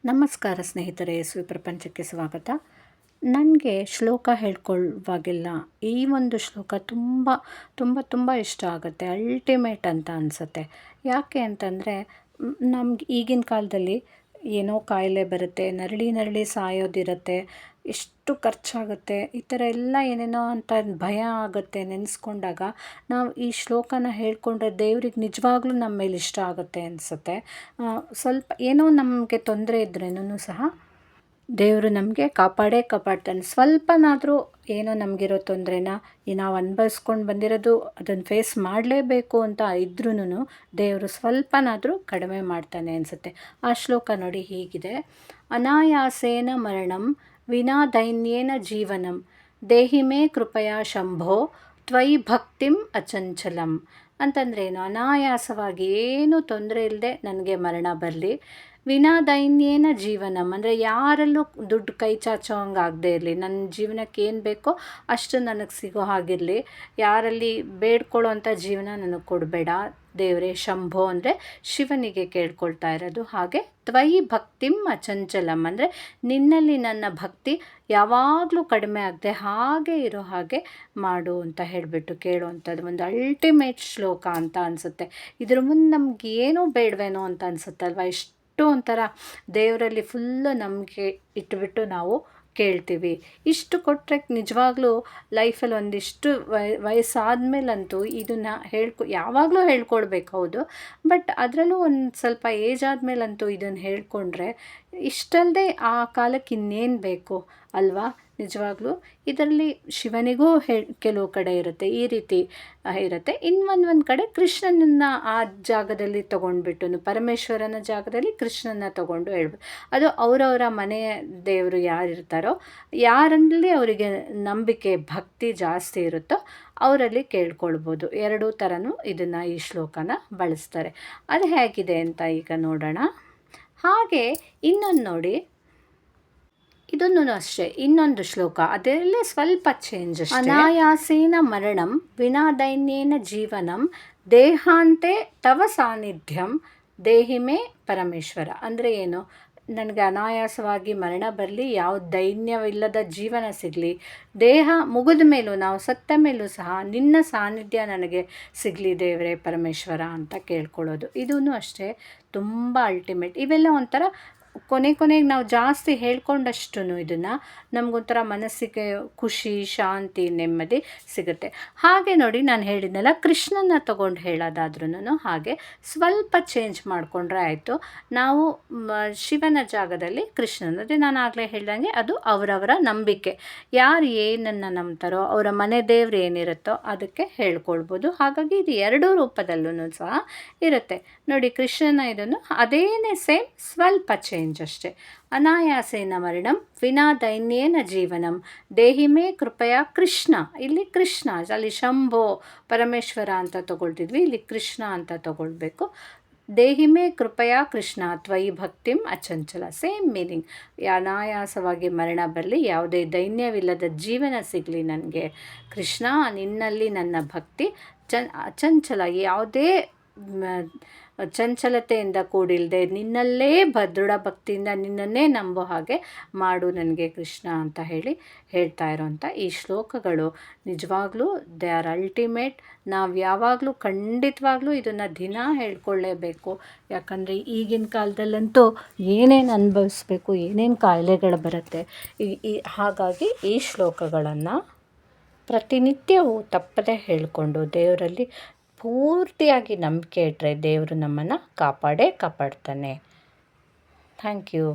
ನಮಸ್ಕಾರ ಸ್ನೇಹಿತರೆ, ಪ್ರಪಂಚಕ್ಕೆ ಸ್ವಾಗತ. ನನಗೆ ಶ್ಲೋಕ ಹೇಳ್ಕೊಳ್ಳುವಾಗೆಲ್ಲ ಈ ಒಂದು ಶ್ಲೋಕ ತುಂಬ ತುಂಬ ತುಂಬ ಇಷ್ಟ ಆಗುತ್ತೆ. ಅಲ್ಟಿಮೇಟ್ ಅಂತ ಅನಿಸುತ್ತೆ. ಯಾಕೆ ಅಂತಂದರೆ ನಮ್ಗೆ ಈಗಿನ ಕಾಲದಲ್ಲಿ ಏನೋ ಕಾಯಿಲೆ ಬರುತ್ತೆ, ನರಳಿ ಸಾಯೋದಿರುತ್ತೆ, ಎಷ್ಟು ಖರ್ಚಾಗುತ್ತೆ, ಈ ಥರ ಎಲ್ಲ ಏನೇನೋ ಅಂತ ಭಯ ಆಗುತ್ತೆ. ನೆನೆಸ್ಕೊಂಡಾಗ ನಾವು ಈ ಶ್ಲೋಕನ ಹೇಳ್ಕೊಂಡ್ರೆ ದೇವ್ರಿಗೆ ನಿಜವಾಗ್ಲೂ ನಮ್ಮ ಮೇಲೆ ಇಷ್ಟ ಆಗುತ್ತೆ ಅನಿಸುತ್ತೆ. ಸ್ವಲ್ಪ ಏನೋ ನಮಗೆ ತೊಂದರೆ ಇದ್ರೇನೂ ಸಹ ದೇವರು ನಮಗೆ ಕಾಪಾಡ್ತಾನೆ. ಸ್ವಲ್ಪನಾದರೂ ಏನೋ ನಮಗಿರೋ ತೊಂದರೆನ ನಾವು ಅನುಭವಿಸ್ಕೊಂಡು ಬಂದಿರೋದು ಅದನ್ನು ಫೇಸ್ ಮಾಡಲೇಬೇಕು ಅಂತ ಇದ್ರೂ ದೇವರು ಸ್ವಲ್ಪನಾದರೂ ಕಡಿಮೆ ಮಾಡ್ತಾನೆ ಅನಿಸುತ್ತೆ. ಆ ಶ್ಲೋಕ ನೋಡಿ ಹೀಗಿದೆ: ಅನಾಯಾಸೇನ ಮರಣಂ ವಿನಾ ದೈನ್ಯೇನ ಜೀವನಂ ದೇಹಿ ಮೇ ಕೃಪಯಾ ಶಂಭೋ ತ್ವಯಿ ಭಕ್ತಿಂ ಅಚಂಚಲಂ. ಅಂತಂದರೆ ಏನು? ಅನಾಯಾಸವಾಗಿ ಏನೂ ತೊಂದರೆ ಇಲ್ಲದೆ ನನಗೆ ಮರಣ ಬರಲಿ, ವಿನಾ ದೈನ್ಯೇನ ಜೀವನಂ ಅಂದರೆ ಯಾರಲ್ಲೂ ದುಡ್ಡು ಕೈ ಚಾಚೋ ಹಂಗಾಗದೇ ಇರಲಿ, ನನ್ನ ಜೀವನಕ್ಕೆ ಏನು ಬೇಕೋ ಅಷ್ಟು ನನಗೆ ಸಿಗೋ ಹಾಗಿರಲಿ, ಯಾರಲ್ಲಿ ಬೇಡ್ಕೊಳ್ಳೋ ಅಂಥ ಜೀವನ ನನಗೆ ಕೊಡಬೇಡ ದೇವರೇ. ಶಂಭೋ ಅಂದರೆ ಶಿವನಿಗೆ ಕೇಳ್ಕೊಳ್ತಾ ಇರೋದು. ಹಾಗೆ ತ್ವಯಿ ಭಕ್ತಿಂ ಅಚಂಚಲಂ ಅಂದರೆ ನಿನ್ನಲ್ಲಿ ನನ್ನ ಭಕ್ತಿ ಯಾವಾಗಲೂ ಕಡಿಮೆ ಆಗದೆ ಹಾಗೆ ಇರೋ ಹಾಗೆ ಮಾಡು ಅಂತ ಹೇಳಿಬಿಟ್ಟು ಕೇಳುವಂಥದ್ದು ಒಂದು ಅಲ್ಟಿಮೇಟ್ ಶ್ಲೋಕ ಅಂತ ಅನಿಸುತ್ತೆ. ಇದ್ರ ಮುಂದೆ ನಮ್ಗೆ ಏನೂ ಬೇಡವೇನೋ ಅಂತ ಅನಿಸುತ್ತಲ್ವ. ಇಷ್ಟು ಒಂಥರ ದೇವರಲ್ಲಿ ಫುಲ್ಲು ನಂಬಿಕೆ ಇಟ್ಬಿಟ್ಟು ನಾವು ಕೇಳ್ತೀವಿ. ಇಷ್ಟು ಕೊಟ್ಟರೆ ನಿಜವಾಗ್ಲೂ ಲೈಫಲ್ಲಿ ಒಂದಿಷ್ಟು ವಯಸ್ಸಾದ್ಮೇಲಂತೂ ಇದನ್ನು ಯಾವಾಗಲೂ ಹೇಳ್ಕೊಳ್ಬೇಕು, ಹೌದು. ಬಟ್ ಅದರಲ್ಲೂ ಒಂದು ಸ್ವಲ್ಪ ಏಜ್ ಆದಮೇಲಂತೂ ಇದನ್ನು ಹೇಳ್ಕೊಂಡ್ರೆ ಇಷ್ಟಲ್ಲದೆ ಆ ಕಾಲಕ್ಕೆ ಇನ್ನೇನು ಬೇಕು ಅಲ್ವಾ? ನಿಜವಾಗ್ಲೂ ಇದರಲ್ಲಿ ಶಿವನಿಗೂ ಕೆಲವು ಕಡೆ ಇರುತ್ತೆ, ಈ ರೀತಿ ಇರುತ್ತೆ. ಒಂದು ಕಡೆ ಕೃಷ್ಣನನ್ನು ಆ ಜಾಗದಲ್ಲಿ ತೊಗೊಂಡ್ಬಿಟ್ಟು ಪರಮೇಶ್ವರನ ಜಾಗದಲ್ಲಿ ಕೃಷ್ಣನ ತೊಗೊಂಡು ಹೇಳ್ಬೋದು. ಅದು ಅವರವರ ಮನೆಯ ದೇವರು ಯಾರಿರ್ತಾರೋ, ಯಾರಲ್ಲಿ ಅವರಿಗೆ ನಂಬಿಕೆ ಭಕ್ತಿ ಜಾಸ್ತಿ ಇರುತ್ತೋ ಅವರಲ್ಲಿ ಕೇಳ್ಕೊಳ್ಬೋದು. ಎರಡೂ ಥರನೂ ಇದನ್ನು ಈ ಶ್ಲೋಕನ ಬಳಸ್ತಾರೆ. ಅದು ಹೇಗಿದೆ ಅಂತ ಈಗ ನೋಡೋಣ. ಹಾಗೆ ಇನ್ನೊಂದು ನೋಡಿ, ಇದನ್ನು ಅಷ್ಟೇ ಇನ್ನೊಂದು ಶ್ಲೋಕ, ಅದರಲ್ಲೇ ಸ್ವಲ್ಪ ಚೇಂಜ್ ಅಷ್ಟೇ. ಅನಾಯಾಸೇನ ಮರಣಂ ವಿನಾ ದೈನ್ಯೇನ ಜೀವನಂ ದೇಹಾಂತೆ ತವ ಸಾನ್ನಿಧ್ಯಂ ದೇಹಿಮೇ ಪರಮೇಶ್ವರ. ಅಂದರೆ ಏನು? ನನಗೆ ಅನಾಯಾಸವಾಗಿ ಮರಣ ಬರಲಿ, ಯಾವ ದೈನ್ಯವಿಲ್ಲದ ಜೀವನ ಸಿಗಲಿ, ದೇಹ ಮುಗಿದ ಮೇಲೂ ನಾವು ಸತ್ತ ಮೇಲೂ ಸಹ ನಿನ್ನ ಸಾನ್ನಿಧ್ಯ ನನಗೆ ಸಿಗಲಿ ದೇವರೇ ಪರಮೇಶ್ವರ ಅಂತ ಕೇಳ್ಕೊಳ್ಳೋದು. ಇದೂ ಅಷ್ಟೇ ತುಂಬ ಅಲ್ಟಿಮೇಟ್. ಇವೆಲ್ಲ ಒಂಥರ ಕೊನೆಗೆ ನಾವು ಜಾಸ್ತಿ ಹೇಳ್ಕೊಂಡಷ್ಟು ಇದನ್ನು ನಮಗೊಂಥರ ಮನಸ್ಸಿಗೆ ಖುಷಿ, ಶಾಂತಿ, ನೆಮ್ಮದಿ ಸಿಗುತ್ತೆ. ಹಾಗೆ ನೋಡಿ, ನಾನು ಹೇಳಿದ್ನಲ್ಲ, ಕೃಷ್ಣನ ತೊಗೊಂಡು ಹೇಳೋದಾದ್ರೂ ಹಾಗೆ ಸ್ವಲ್ಪ ಚೇಂಜ್ ಮಾಡಿಕೊಂಡ್ರೆ ಆಯಿತು. ನಾವು ಶಿವನ ಜಾಗದಲ್ಲಿ ಕೃಷ್ಣನ, ಅದೇ ನಾನು ಆಗಲೇ ಹೇಳ್ದಂಗೆ ಅದು ಅವರವರ ನಂಬಿಕೆ. ಯಾರು ಏನನ್ನು ನಂಬ್ತಾರೋ ಅವರ ಮನೆ ದೇವ್ರು ಏನಿರುತ್ತೋ ಅದಕ್ಕೆ ಹೇಳ್ಕೊಳ್ಬೋದು. ಹಾಗಾಗಿ ಇದು ಎರಡೂ ರೂಪದಲ್ಲೂ ಸಹ ಇರುತ್ತೆ ನೋಡಿ. ಕೃಷ್ಣನ ಇದನ್ನು ಅದೇನೇ ಸೇಮ್, ಸ್ವಲ್ಪ ಚೇಂಜ್ ಅಷ್ಟೇ. ಅನಾಯಾಸೇನ ಮರಣಂ ವಿನಾ ದೈನ್ಯೇನ ಜೀವನಂ ದೇಹಿಮೇ ಕೃಪಯಾ ಕೃಷ್ಣ. ಇಲ್ಲಿ ಕೃಷ್ಣ, ಅಲ್ಲಿ ಶಂಭೋ ಪರಮೇಶ್ವರ ಅಂತ ತಗೊಳ್ತಿದ್ವಿ, ಇಲ್ಲಿ ಕೃಷ್ಣ ಅಂತ ತಗೊಳ್ಬೇಕು. ದೇಹಿಮೇ ಕೃಪಯಾ ಕೃಷ್ಣ ತ್ವಯಿ ಭಕ್ತಿಂ ಅಚಂಚಲ. Same meaning. ಅನಾಯಾಸವಾಗಿ ಮರಣ ಬರಲಿ, ಯಾವುದೇ ದೈನ್ಯವಿಲ್ಲದ ಜೀವನ ಸಿಗಲಿ ನನಗೆ ಕೃಷ್ಣ, ನಿನ್ನಲ್ಲಿ ನನ್ನ ಭಕ್ತಿ ಅಚಂಚಲ, ಯಾವುದೇ ಚಂಚಲತೆಯಿಂದ ಕೂಡಿಲ್ಲದೆ ನಿನ್ನಲ್ಲೇ ದೃಢ ಭಕ್ತಿಯಿಂದ ನಿನ್ನನ್ನೇ ನಂಬೋ ಹಾಗೆ ಮಾಡು ನನಗೆ ಕೃಷ್ಣ ಅಂತ ಹೇಳ್ತಾ ಇರೋಂಥ ಈ ಶ್ಲೋಕಗಳು ನಿಜವಾಗ್ಲೂ ದೇ ಆರ್ ಅಲ್ಟಿಮೇಟ್. ನಾವು ಯಾವಾಗಲೂ ಖಂಡಿತವಾಗ್ಲೂ ಇದನ್ನು ದಿನ ಹೇಳ್ಕೊಳ್ಳೇಬೇಕು. ಯಾಕಂದರೆ ಈಗಿನ ಕಾಲದಲ್ಲಂತೂ ಏನೇನು ಅನುಭವಿಸ್ಬೇಕು, ಏನೇನು ಕಾಯಿಲೆಗಳು ಬರುತ್ತೆ. ಹಾಗಾಗಿ ಈ ಶ್ಲೋಕಗಳನ್ನು ಪ್ರತಿನಿತ್ಯವೂ ತಪ್ಪದೆ ಹೇಳಿಕೊಂಡು ದೇವರಲ್ಲಿ ಪೂರ್ತಿಯಾಗಿ ನಂಬಿಕೆ ಇಟ್ಟರೆ ದೇವರು ನಮ್ಮನ್ನು ಕಾಪಾಡ್ತಾನೆ. Thank you.